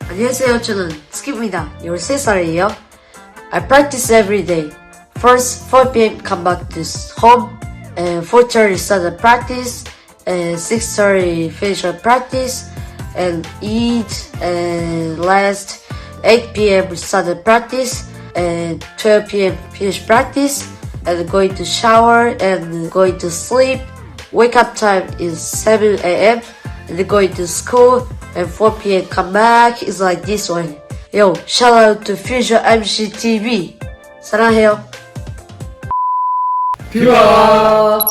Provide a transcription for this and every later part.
안녕하세요. 저는 스킵입니다. 13살이에요. I practice every day. First, 4 p.m. come back to home, and 4:30 start the practice, and 6:30 finish the practice, and eat, and last 8 p.m. start the practice, and 12 p.m. finish practice, and going to shower, and going to sleep. Wake up time is 7 a.m. and going to school, and 4 p.m. come back is like this one. Yo, shout out to Future MC TV. 사랑해요. 뷰아!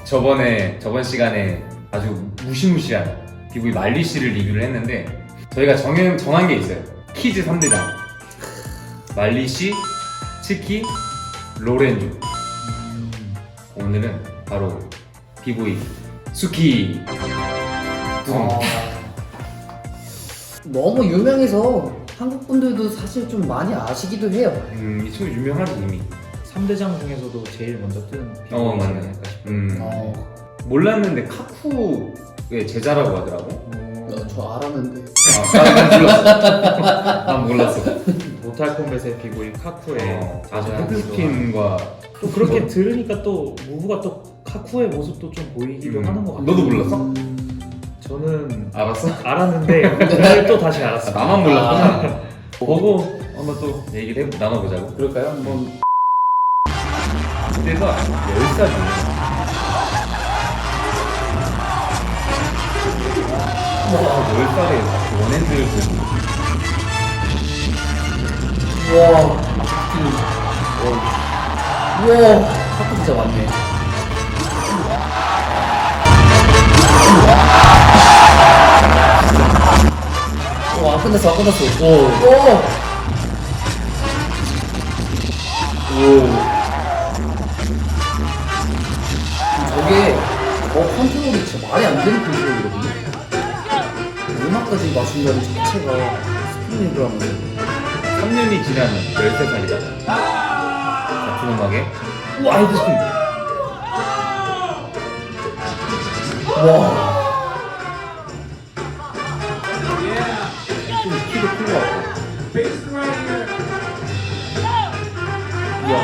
저번 시간에 아주 무시무시한 비보이 말리 씨를 리뷰를 했는데 저희가 정한 게 있어요. 키즈 3대장. 말리 씨, 치키, 로렌주. 오늘은 바로 비보이 수키. 너무 유명해서 한국 분들도 사실 좀 많이 아시기도 해요. 이 친구 유명하지 이미. 3대장 중에서도 제일 먼저 뜬 맞네. 몰랐는데 카쿠의 제자라고 하더라고. 저 알았는데. 난 몰랐어. 모탈 콤뱃의 비보이 카쿠의 아주 헤드스핀과 또 그렇게 들으니까 또 무브가 또 카쿠의 모습도 좀 보이기도 하는 것 같아요. 너도 몰랐어? 저는 알았어? 알았는데 오늘 또 다시 알았어요. 나만 몰랐구나. 보고 한번 또 얘기를 나눠보자고. 그럴까요? 한번. 그때가 10살이에요. 와, 10살에 원핸드를 보고. 우와. 우와. 카쿠 진짜 많네. 와, 안 끝났어. 저게 컨트롤이 진짜 말이 안 되는 컨트롤이거든요. 음악까지 맞춘다는 자체가 스프링을 하면 3년이 지난 13살이다. 같은 음악에. 우와, 헤드스핀. 와. 좀 키도 큰 것 같고. 이야.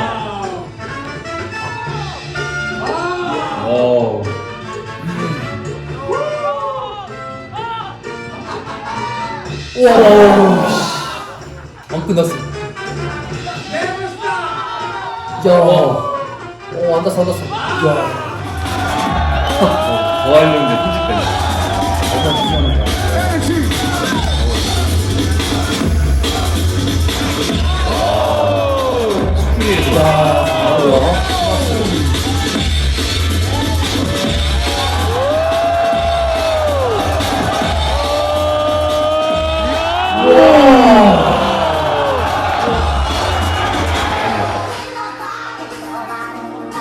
오. 우와. 안 끝났어. 야. 안닿았어. 야. 더 하려는데 편집됐네.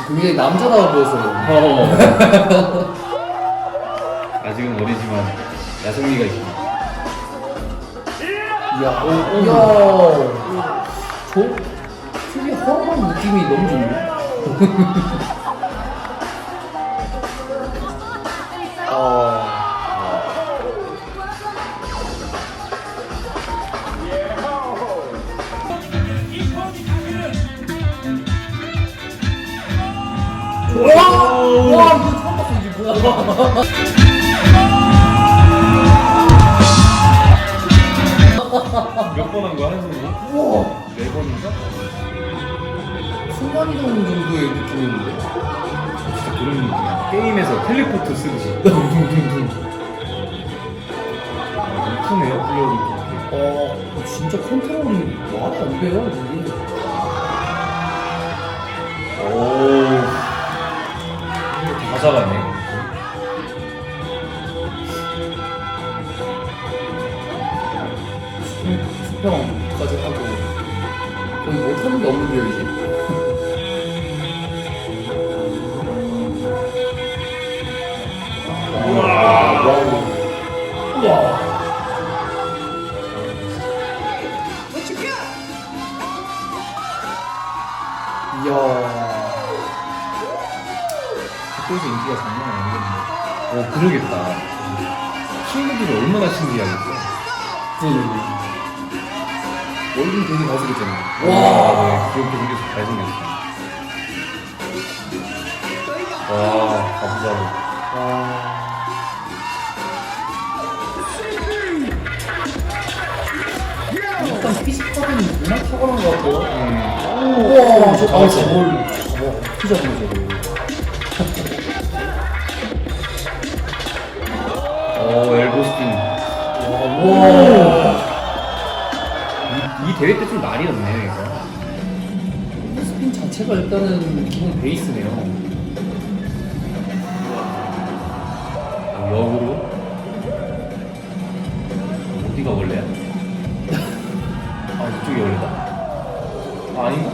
굉장히 남자다워 보였어요. 아직은 어리지만 야성미가 있습니다. 이야. 특히 허름한 느낌이 너무 좋네. 와, 이거 처음 봤어. 이게 뭐야? 몇 번 한 거야, 한 손으로? 우와. 4번인가? 순간이동 정도의 느낌이었는데? 진짜 그런 느낌이야. 게임에서 텔레포트 쓰듯이. 이쁘네요, 플로우도. 진짜 컨트롤이 말이 안 돼요, 이게. 오. 다 잡았네. 수평까지 하고 거의 못하는 게 없는데요, 이제. 우와. 이야. 학교에서 인기가 장난 아니겠는데. 그러겠다. 친구들이 얼마나 신기하겠어. 얼굴 되게 잘생겼잖아. 와. 네, 그렇게 생겨서 잘생겼어. 와, 감사합니다. 와. 약간 피지컬은 정말 탁월한 것 같아요. 우와, 저걸 피자네 저거. 엘보스핀. 와. 이 대회 때 좀 날이었네, 이거. 스핀 자체가 일단은 기본 베이스네요. 역으로? 어디가 원래야? 아, 이쪽이 원래다? 아, 아닌가?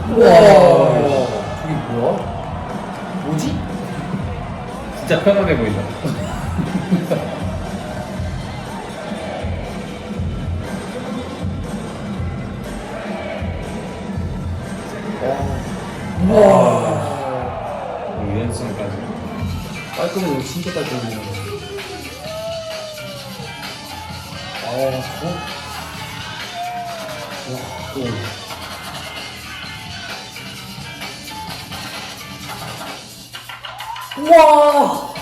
우와. 저게 뭐야? 뭐지? 진짜 편안해 보인다. 우와. 유연성까지. 깔끔하고 진짜 깔끔해요. 저거. 와, 또. 우와!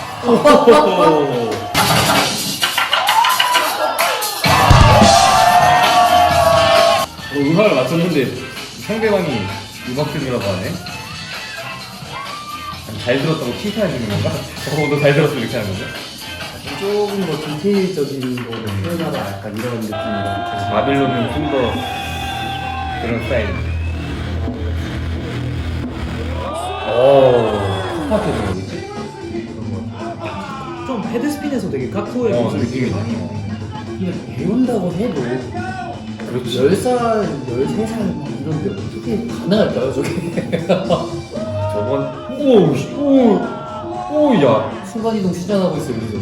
음악을 맞췄는데 상대방이 음악 들으라고 하네? 아니, 잘 들었다고 칭찬해주는 건가? 너 잘 들었어 이렇게 하는 건가? 조금 더 디테일적인 거를 표현하다 약간 이런 느낌이라. 바빌론은 좀 더 그런 스타일. 똑같아서 뭐지? 좀 헤드스핀에서 되게 카쿠의 모습을 느낌이 되게 많이 그냥 배운다고 해도 그렇지. 10살, 13살 막 이런데 어떻게 가능할까요, 저게? 저번 야 순간이동 시전하고 있어요, 여기서.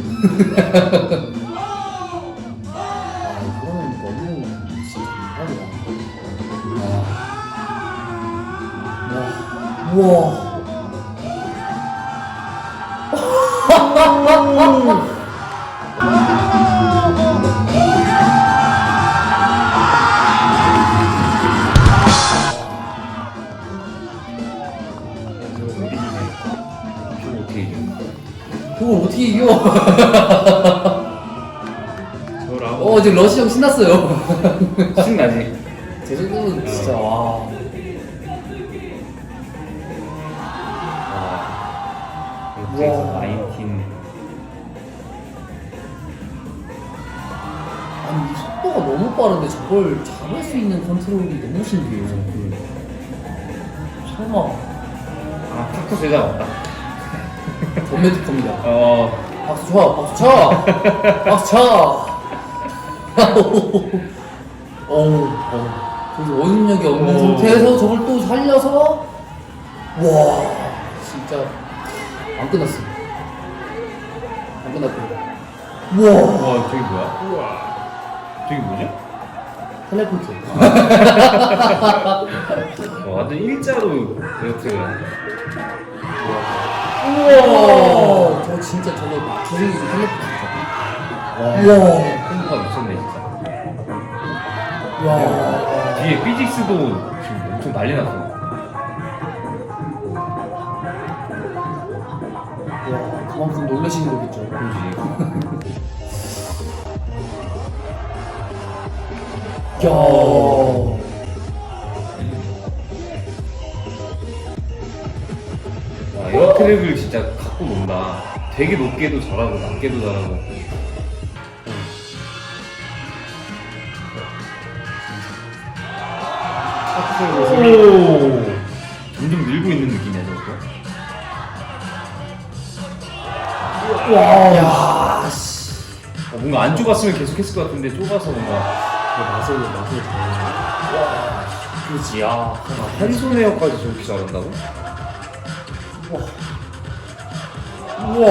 이거는 너무 진짜 대박이다. 우와. 그걸 어떻게 이겨? 저라고 지금 러시 형 신났어요. 신나지? 제 정도면 진짜, 와. 이렇게 해서 우와. 19 아니, 이 속도가 너무 빠른데 저걸 잡을 수 있는 컨트롤이 너무 신기해요. 설마, 타코 세자 없다. 전매특 겁니다. 박수 쳐! 박수 쳐! 박수 쳐! 그래서 원심력이 없는 상태에서 저걸 또 살려서, 와, 진짜, 안 끝났어. 안 끝났고. 우와. 와 저기 뭐야? 우와 저기 뭐냐? 텔레포트. 완전 일자로 이렇게 우와. 저 진짜 저거 조생이 텔레포트. 우와. 콤보가 미쳤네 진짜. 와. 뒤에 피직스도 지금 엄청 난리 났어. 와, 그만큼 놀라시는 거겠죠. 그렇지. 야. 와, 에어 트랙을 진짜 갖고 논다. 되게 높게도 잘하고 낮게도 잘하고. 오 점점 늘고 있는 느낌이야 저거. 와. 야. 씨. 뭔가 안 좁았으면 계속 했을 것 같은데 좁아서 뭔가 맛을 잘. 와. 그렇지. 야. 한 손 에어까지 저렇게 잘한다고? 우와.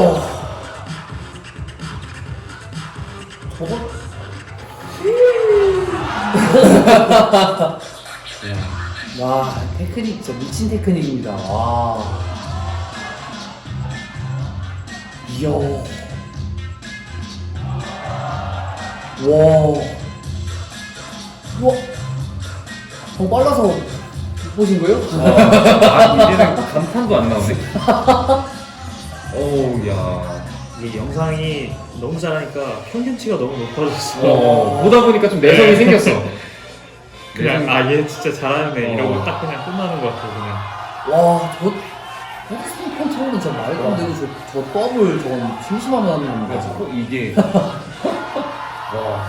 저거. 와, 테크닉 진짜 미친 테크닉입니다. 와. 이야. 와. 우와. 더 빨라서 못 보신 거예요? 이제는 감탄도 안 나오네. 어우, 야. 이게 영상이 너무 잘하니까 평균치가 너무 높아졌어. 보다 보니까 좀 내성이 생겼어. 그냥 얘 진짜 잘하네 이러고 어. 딱 그냥 끝나는 것 같아 그냥. 와, 헤드스핀 컨트롤은 진짜 말도 안 되고 저 더블 저건 심심하면 하는 거지. 이게.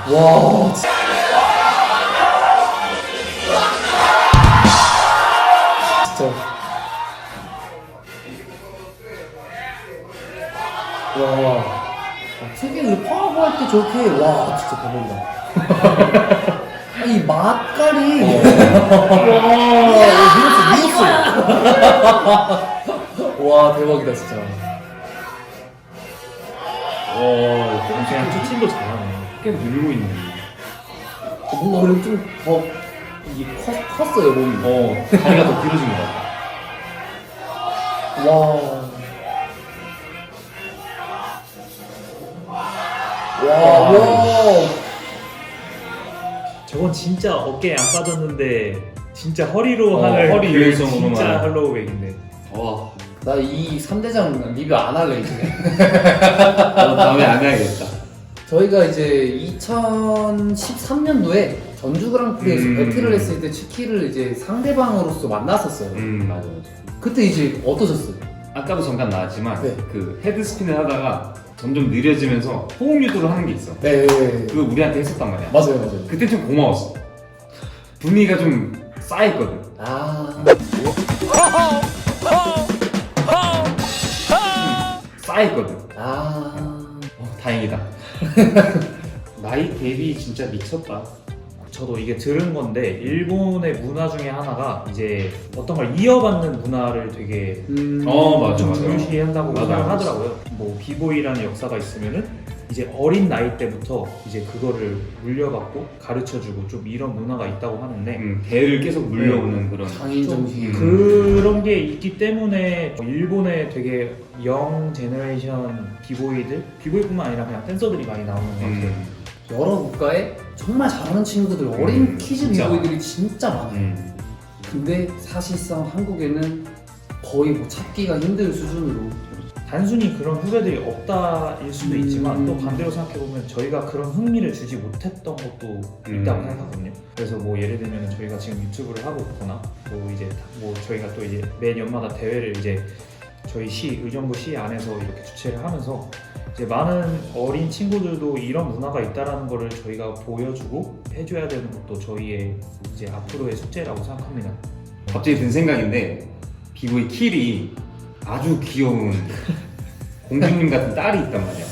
와, 진짜. 와, 특히 파워볼 할 때 저렇게 와 진짜 대박이다. 아니 맛깔이 와 밀었어. 와 대박이다 진짜. 그냥 투팀도 잘하네. 꽤 늘고 있네. 뭔가 그래도 좀더 이게 컸어요 몸이. 다리가 더 길어진 것 같아. 와. 와. 저건 진짜 어깨에 안 빠졌는데 진짜 허리로 하는 허리 그 유연성으로만. 진짜 할로우백인데. 와. 나 이 3대장 리뷰 안 할래 이제. 다음에 안 해야겠다. 저희가 이제 2013년도에 전주 그랑프리에서 배틀을 했을 때 치키를 이제 상대방으로서 만났었어요. 맞아. 그때 이제 어떠셨어요? 아까도 잠깐 나왔지만 네. 그 헤드스핀을 하다가 점점 느려지면서 호흡 유도를 하는 게 있어. 네. 그거 우리한테 했었단 말이야. 맞아요. 그때 좀 고마웠어. 분위기가 좀 쌓였거든. 아. 쌓였거든. 아. 다행이다. 나이 대비 진짜 미쳤다. 저도 이게 들은 건데 일본의 문화 중에 하나가 이제 어떤 걸 이어받는 문화를 되게 맞아. 좀 중요시한다고 맞아. 생각을 하더라고요. 뭐 비보이라는 역사가 있으면은 이제 어린 나이 때부터 이제 그거를 물려받고 가르쳐주고 좀 이런 문화가 있다고 하는데 대를 계속 물려오는 그런. 장인 정신. 그런 게 있기 때문에 일본의 되게 영 제너레이션 비보이뿐만 아니라 그냥 댄서들이 많이 나오는 것 같아요. 여러 국가에 정말 잘하는 친구들, 어린 키즈 진짜. 비보이들이 진짜 많아요. 근데 사실상 한국에는 거의 뭐 찾기가 힘들 수준으로. 단순히 그런 후배들이 없다일 수도 있지만 또 반대로 생각해보면 저희가 그런 흥미를 주지 못했던 것도 있다고 생각하거든요. 그래서 뭐 예를 들면 저희가 지금 유튜브를 하고 있거나 뭐 이제 뭐 저희가 또 이제 매년마다 대회를 이제 저희 의정부 시 안에서 이렇게 주최를 하면서 이제 많은 어린 친구들도 이런 문화가 있다라는 거를 저희가 보여주고 해줘야 되는 것도 저희의 이제 앞으로의 숙제라고 생각합니다. 갑자기 든 생각인데 비보이 킬이 아주 귀여운 공주님 같은 딸이 있단 말이야.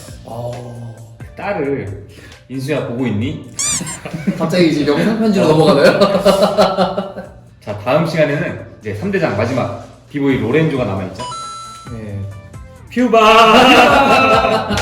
그 딸을 인수야 보고 있니? 갑자기 이제 영상 편지로 넘어가나요? 자, 다음 시간에는 이제 3대장 마지막 비보이 로렌조가 남아있죠. 네. 퓨바!